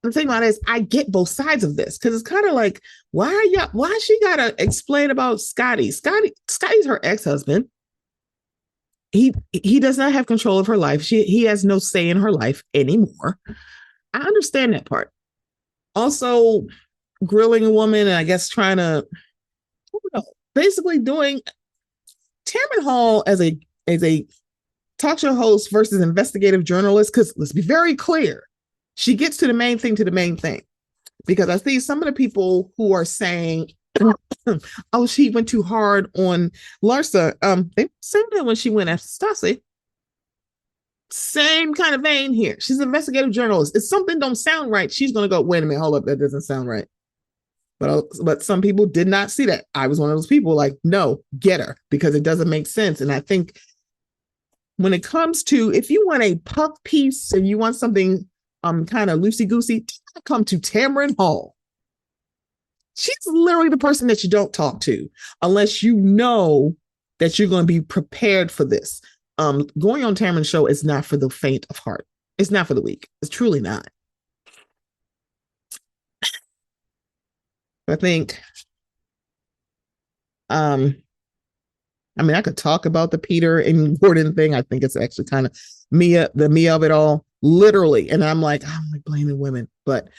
the thing about it is I get both sides of this, because it's kind of like, why she got to explain about Scotty? Scotty's her ex-husband. He does not have control of her life. He has no say in her life anymore. I understand that part. Also, grilling a woman and I guess trying to, basically doing Tamron Hall as a talk show host versus investigative journalist. Because let's be very clear, she gets to the main thing. Because I see some of the people who are saying, oh, she went too hard on Larsa. They said that when she went after Stassi. Same kind of vein here. She's an investigative journalist. If something don't sound right, she's going to go, wait a minute, hold up, that doesn't sound right. But some people did not see that. I was one of those people like, no, get her, because it doesn't make sense. And I think when it comes to, if you want a puff piece and you want something kind of loosey-goosey, come to Tamron Hall. She's literally the person that you don't talk to unless you know that you're going to be prepared for this. Going on Tamron's show is not for the faint of heart. It's not for the weak. It's truly not. I think, I could talk about the Peter and Gordon thing. I think it's actually kind of the Mia of it all, literally. And I'm like blaming women, but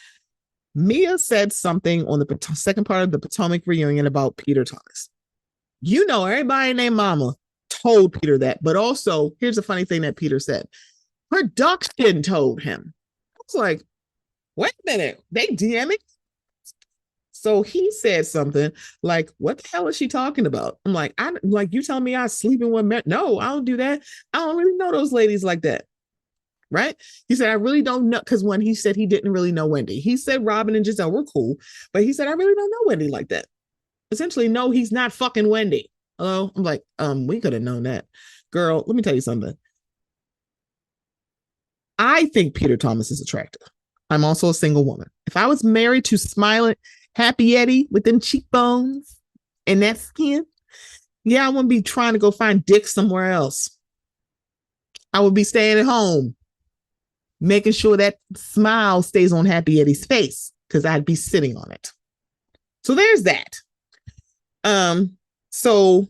Mia said something on the second part of the Potomac reunion about Peter Thomas. Everybody named Mama told Peter that, but also here's the funny thing that Peter said. Production told him. I was like, wait a minute, they DMing? So he said something like, what the hell is she talking about? I'm like, you telling me I sleep in one bed? No, I don't do that. I don't really know those ladies like that. Right? He said, I really don't know. Because when he said he didn't really know Wendy, he said Robin and Giselle were cool, but he said, I really don't know Wendy like that. Essentially, no, he's not fucking Wendy. Hello? I'm like, we could have known that. Girl, let me tell you something. I think Peter Thomas is attractive. I'm also a single woman. If I was married to smiling, Happy Eddie with them cheekbones and that skin, yeah, I wouldn't be trying to go find dick somewhere else. I would be staying at home, making sure that smile stays on Happy Eddie's face, because I'd be sitting on it. So there's that. So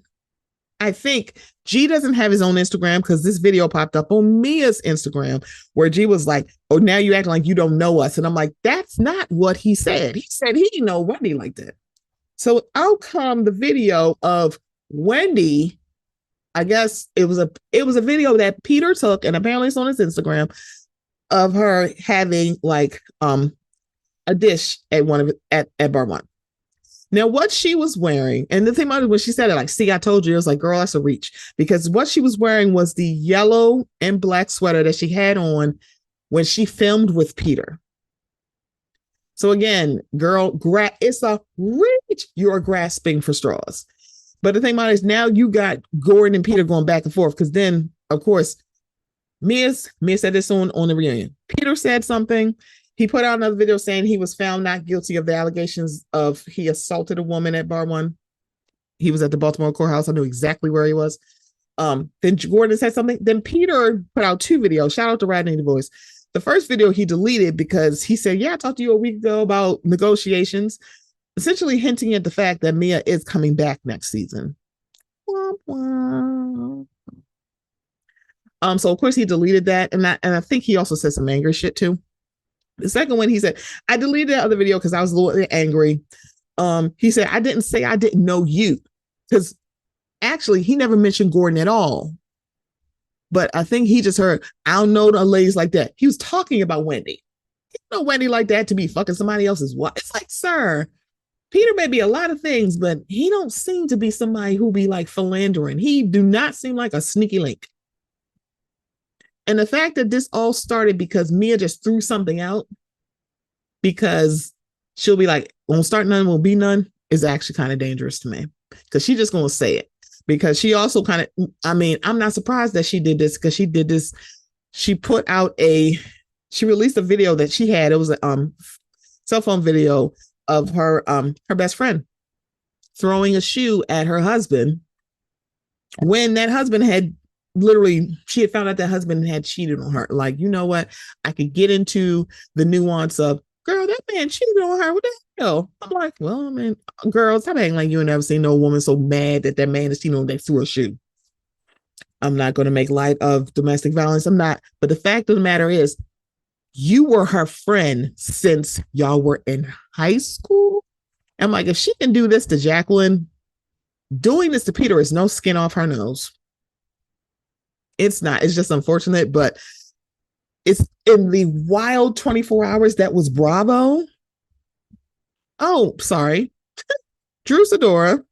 I think G doesn't have his own Instagram, because this video popped up on Mia's Instagram where G was like, oh, now you acting like you don't know us. And I'm like, that's not what he said. He said he didn't know Wendy like that. So out come the video of Wendy. I guess it was a video that Peter took, and apparently it's on his Instagram, of her having like a dish at Bar One. Now, what she was wearing, and the thing about it, when she said it, like, see, I told you, it was like, girl, that's a reach. Because what she was wearing was the yellow and black sweater that she had on when she filmed with Peter. So again, girl, it's a reach. You're grasping for straws. But the thing about it is now you got Gordon and Peter going back and forth, because then, of course, Mia said this on the reunion. Peter said something. He put out another video saying he was found not guilty of the allegations of he assaulted a woman at Bar One. He was at the Baltimore courthouse. I knew exactly where he was. Then Gordon said something. Then Peter put out two videos. Shout out to Rodney the Voice. The first video he deleted because he said, yeah, I talked to you a week ago about negotiations, essentially hinting at the fact that Mia is coming back next season. Womp womp. So of course he deleted that, and I think he also said some angry shit too. The second one, he said, I deleted that other video because I was a little angry. He said, I didn't say I didn't know you, because actually he never mentioned Gordon at all. But I think he just heard, I don't know the ladies like that. He was talking about Wendy. You know Wendy like that to be fucking somebody else's wife. It's like, sir, Peter may be a lot of things, but he don't seem to be somebody who be like philandering. He do not seem like a sneaky link. And the fact that this all started because Mia just threw something out because she'll be like, won't start none, won't be none, is actually kind of dangerous to me, because she just going to say it. Because she also kind of, I mean, I'm not surprised that she did this, because she did this. She put out she released a video that she had. It was a cell phone video of her best friend throwing a shoe at her husband when that husband had literally, she had found out that husband had cheated on her. Like, you know what? I could get into the nuance of, girl, that man cheated on her. What the hell? I'm like, well, I mean, girl, stop acting like you ain't never seen no woman so mad that man is cheating on, they threw a shoe. I'm not going to make light of domestic violence. I'm not. But the fact of the matter is, you were her friend since y'all were in high school. I'm like, if she can do this to Jacqueline, doing this to Peter is no skin off her nose. It's not. It's just unfortunate, but it's in the wild 24 hours that was Bravo. Oh, sorry. Drew Sidora,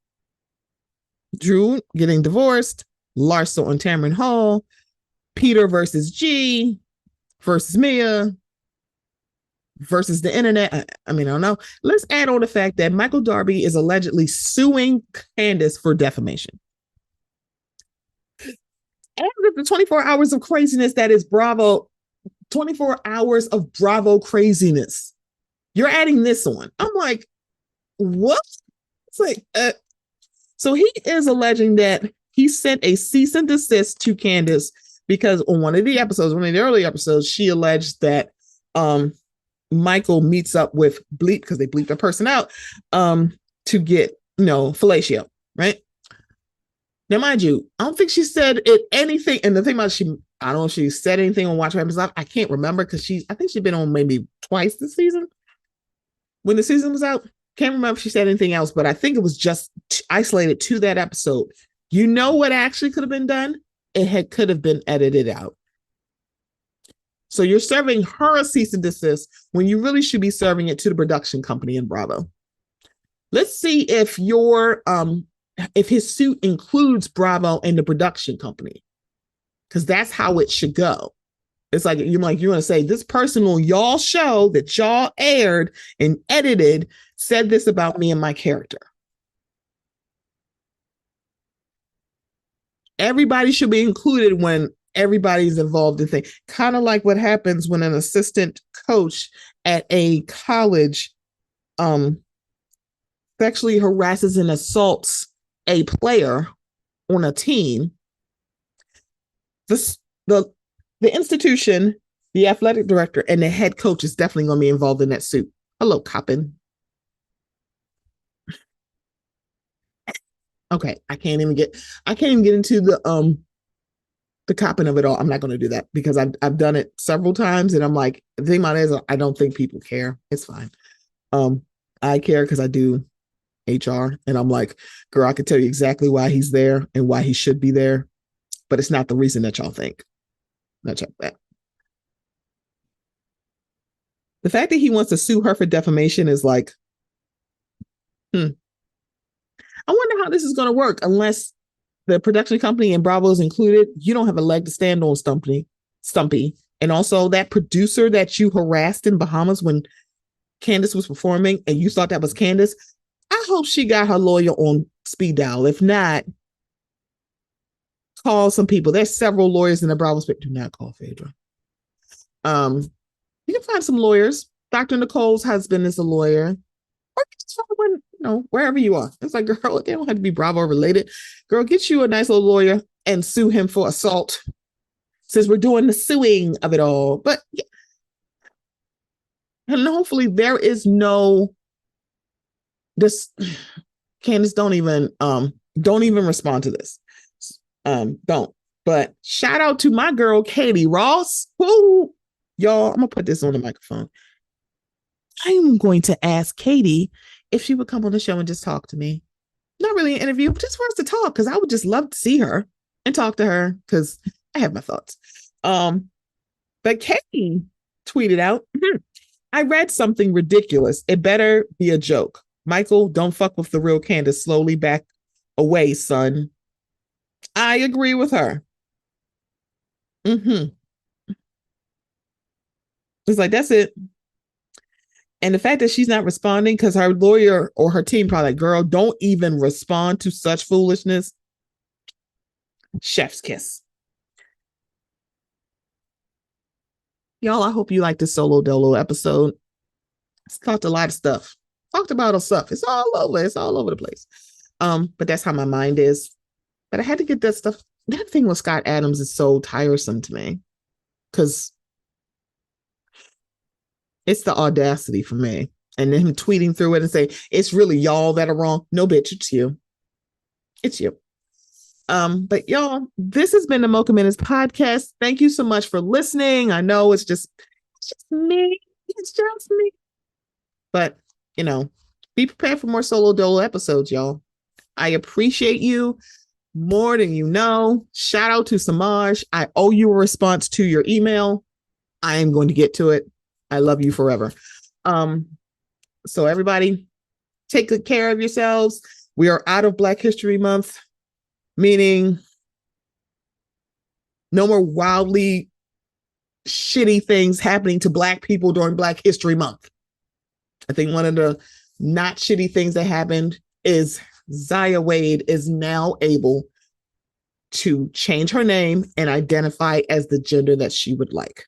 Drew getting divorced, Larsa on Tamron Hall, Peter versus G versus Mia versus the internet. I mean, I don't know. Let's add on the fact that Michael Darby is allegedly suing Candace for defamation. And the 24 hours of craziness that is Bravo, 24 hours of Bravo craziness. You're adding this on. I'm like, what? It's like, so he is alleging that he sent a cease and desist to Candace because on one of the early episodes, she alleged that Michael meets up with Bleep, because they bleeped her person out, to get, fellatio, right? Now, mind you, I don't think she said anything. And the thing about I don't know if she said anything on Watch What Happens Live. I can't remember, because I think she's been on maybe twice this season. When the season was out, can't remember if she said anything else, but I think it was just isolated to that episode. You know what actually could have been done? Could have been edited out. So you're serving her a cease and desist when you really should be serving it to the production company in Bravo. Let's see if if his suit includes Bravo and the production company, because that's how it should go. It's like you're going to say, this person on y'all show that y'all aired and edited said this about me and my character. Everybody should be included when everybody's involved in things. Kind of like what happens when an assistant coach at a college sexually harasses and assaults a player on a team. The institution, the athletic director, and the head coach is definitely going to be involved in that suit. Hello, Coppin. Okay, I can't even get into the Coppin of it all. I'm not going to do that, because I've done it several times, and I'm like, the thing about it is, I don't think people care. It's fine. I care because I do HR, and I'm like, girl, I could tell you exactly why he's there and why he should be there, but it's not the reason that y'all think. Not check that. The fact that he wants to sue her for defamation is like, I wonder how this is going to work. Unless the production company and Bravo is included, you don't have a leg to stand on, Stumpy. And also that producer that you harassed in Bahamas when Candace was performing and you thought that was Candace, I hope she got her lawyer on speed dial. If not, call some people. There's several lawyers in the Bravo space. Do not call Phaedra. You can find some lawyers Dr. Nicole's husband is a lawyer. Or just someone, wherever you are. It's like, girl, they don't have to be Bravo related. Girl, get you a nice little lawyer and sue him for assault. Since we're doing the suing of it all. But yeah. And hopefully there is no this. Candace, don't even respond to this. Don't. But shout out to my girl Katie Ross. Who, y'all, I'm gonna put this on the microphone. I'm going to ask Katie if she would come on the show and just talk to me. Not really an interview, just for us to talk, because I would just love to see her and talk to her, because I have my thoughts. But Katie tweeted out, I read something ridiculous. It better be a joke. Michael, don't fuck with the real Candace. Slowly back away, son. I agree with her. It's like, that's it. And the fact that she's not responding, because her lawyer or her team probably like, girl, don't even respond to such foolishness. Chef's kiss. Y'all, I hope you liked this solo Dolo episode. It's talked a lot of stuff. Talked about our stuff. It's all over. It's all over the place. But that's how my mind is. But I had to get that stuff. That thing with Scott Adams is so tiresome to me. Because it's the audacity for me. And then him tweeting through it and say, it's really y'all that are wrong. No, bitch, it's you. It's you. But y'all, this has been the Mocha Minutes podcast. Thank you so much for listening. I know it's just me. It's just me. But, be prepared for more solo Dolo episodes, y'all. I appreciate you more than you know. Shout out to Samaj. I owe you a response to your email. I am going to get to it. I love you forever. So everybody, take good care of yourselves. We are out of Black History Month, meaning no more wildly shitty things happening to Black people during Black History Month. I think one of the not shitty things that happened is Zaya Wade is now able to change her name and identify as the gender that she would like.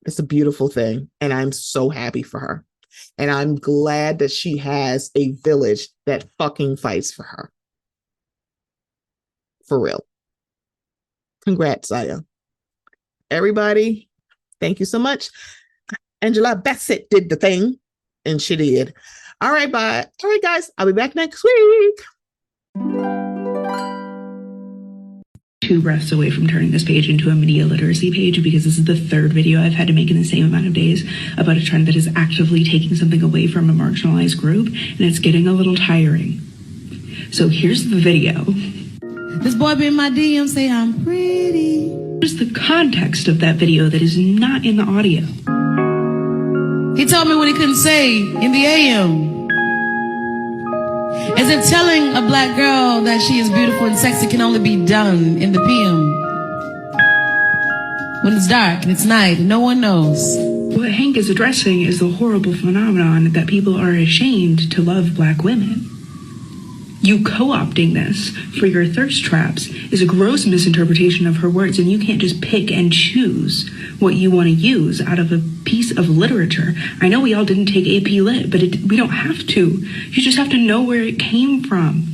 It's a beautiful thing, and I'm so happy for her. And I'm glad that she has a village that fucking fights for her. For real. Congrats, Zaya. Everybody, thank you so much. Angela Bassett did the thing, and she did. All right, bye. All right, guys, I'll be back next week. 2 breaths away from turning this page into a media literacy page, because this is the 3rd video I've had to make in the same amount of days about a trend that is actively taking something away from a marginalized group, and it's getting a little tiring. So here's the video. This boy be in my DM say I'm pretty. Here's the context of that video that is not in the audio. He told me what he couldn't say in the AM. As if telling a Black girl that she is beautiful and sexy can only be done in the PM. When it's dark and it's night and no one knows. What Hank is addressing is the horrible phenomenon that people are ashamed to love Black women. You co-opting this for your thirst traps is a gross misinterpretation of her words, and you can't just pick and choose what you want to use out of a piece of literature. I know we all didn't take AP Lit, but we don't have to. You just have to know where it came from.